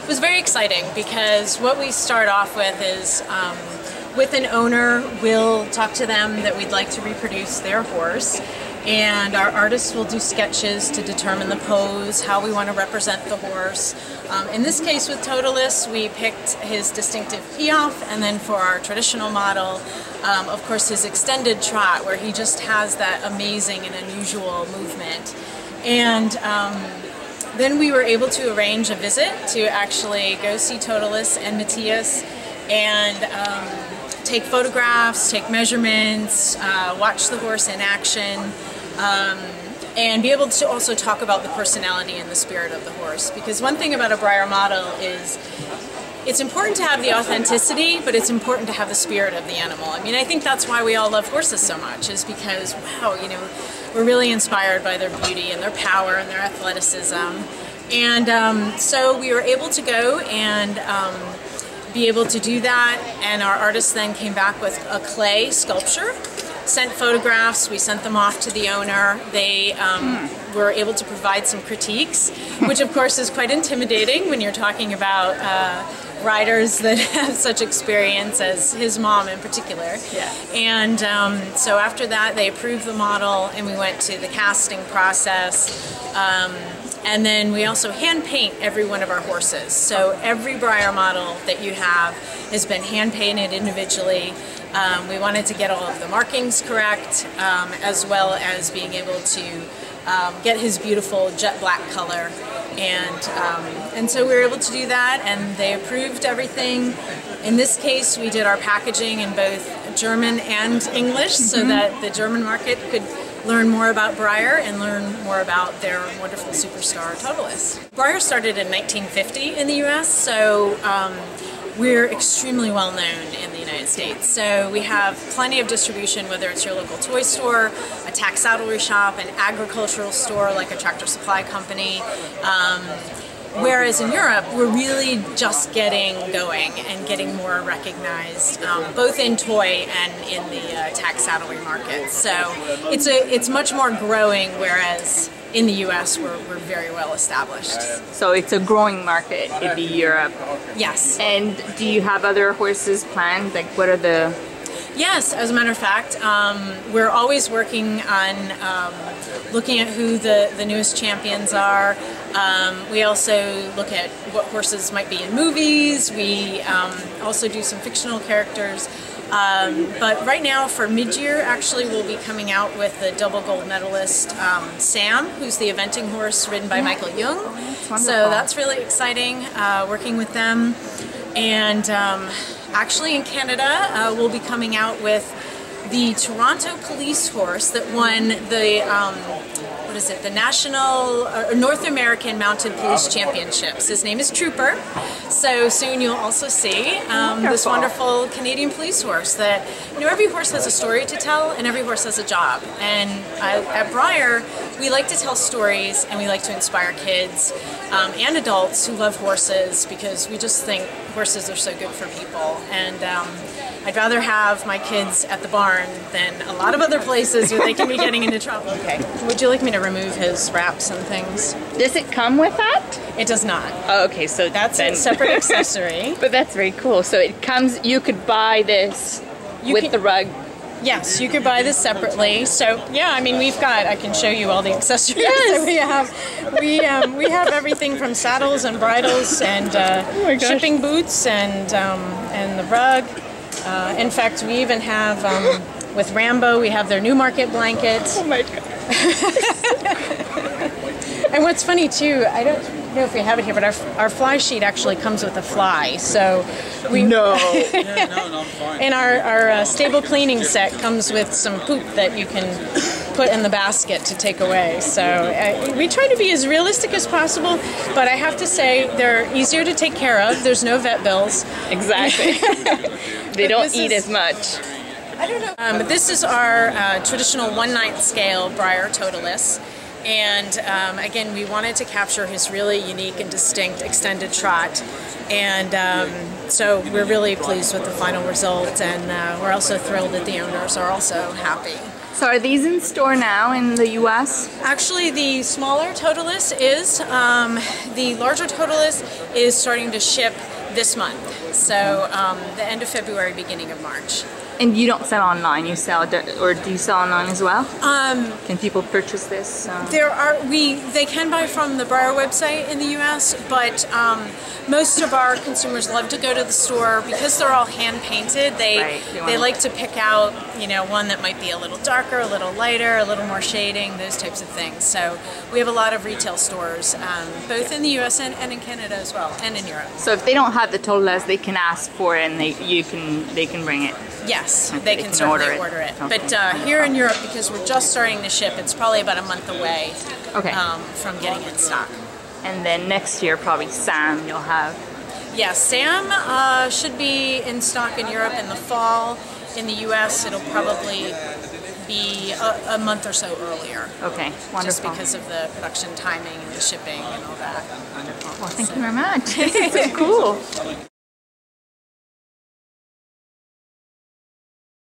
was very exciting because what we start off with is with an owner, we'll talk to them that we'd like to reproduce their horse, and our artists will do sketches to determine the pose, how we want to represent the horse. In this case with Totilas, we picked his distinctive piaffe, and then for our traditional model, of course, his extended trot, where he just has that amazing and unusual movement. And then we were able to arrange a visit to actually go see Totilas and Matthias and take photographs, take measurements, watch the horse in action, and be able to also talk about the personality and the spirit of the horse. Because one thing about a Breyer model is it's important to have the authenticity, but it's important to have the spirit of the animal. I mean, I think that's why we all love horses so much, is because, wow, you know, we're really inspired by their beauty and their power and their athleticism. And so we were able to go and be able to do that, and our artists then came back with a clay sculpture, sent photographs, we sent them off to the owner. They were able to provide some critiques, which of course is quite intimidating when you're talking about riders that have such experience as his mom in particular. Yeah. And so after that they approved the model and we went to the casting process. And then we also hand paint every one of our horses. So every Breyer model that you have has been hand painted individually. We wanted to get all of the markings correct, as well as being able to get his beautiful jet black color. And so we were able to do that, and they approved everything. In this case, we did our packaging in both German and English, so that the German market could learn more about Breyer and learn more about their wonderful superstar Totilas. Breyer started in 1950 in the US, so we're extremely well known in the United States. So we have plenty of distribution, whether it's your local toy store, a tack saddlery shop, an agricultural store like a tractor supply company. Whereas in Europe, we're really just getting going and getting more recognized, both in toy and in the tack saddlery market. So it's much more growing, whereas in the US, we're very well established. So it's a growing market in Europe. Yes. And do you have other horses planned? Like, what are the... Yes, as a matter of fact, we're always working on looking at who the newest champions are. We also look at what horses might be in movies. We also do some fictional characters. But right now, for mid-year, actually, we'll be coming out with the double gold medalist Sam, who's the eventing horse ridden by Michael Jung. So that's really exciting, working with them. And actually in Canada, we'll be coming out with the Toronto police horse that won the, what is it, the National, North American Mounted Police Championships. His name is Trooper. So soon you'll also see this wonderful Canadian police horse that, you know, every horse has a story to tell and every horse has a job. And at Breyer, we like to tell stories and we like to inspire kids and adults who love horses, because we just think horses are so good for people. And I'd rather have my kids at the barn than a lot of other places where they can be getting into trouble. Okay. Would you like me to remove his wraps and things? Does it come with that? It does not. Oh, okay, so that's a separate accessory. But that's very cool. So it comes, you could buy this with the rug. Yes, you could buy this separately. So yeah, I mean, we've got, I can show you all the accessories that we have. We have everything from saddles and bridles and shipping boots and the rug. In fact, we even have, with Rambo, we have their Newmarket blanket. Oh my God. And what's funny too, I don't know if we have it here, but our fly sheet actually comes with a fly. So we no. Yeah, no, I'm fine. And our stable cleaning set comes with some poop that you can put in the basket to take away. So we try to be as realistic as possible, but I have to say they're easier to take care of. There's no vet bills. Exactly. They don't eat as much. I don't know. But this is our traditional 1/9 scale Breyer Totilas. And again, we wanted to capture his really unique and distinct extended trot. And so we're really pleased with the final result, and we're also thrilled that the owners are also happy. So are these in store now in the US? Actually, the smaller Totilas is. The larger Totilas is starting to ship this month. So the end of February, beginning of March. And you don't sell online, you sell, or do you sell online as well? Can people purchase this? They can buy from the Breyer website in the US, but most of our consumers love to go to the store because they're all hand painted. They like to pick out, you know, one that might be a little darker, a little lighter, a little more shading, those types of things. So we have a lot of retail stores, both in the US and in Canada as well, and in Europe. So if they don't have the Totilas, they can ask for it and they can bring it. Yes, okay, they can certainly order it. Okay. But here in Europe, because we're just starting to ship, it's probably about a month away from getting in stock. And then next year, probably Sam you'll have. Yeah, Sam should be in stock in Europe in the fall. In the US, it'll probably be a month or so earlier. Okay, wonderful. Just because of the production timing and the shipping and all that. Wonderful. Well, thank you very much. This is so cool.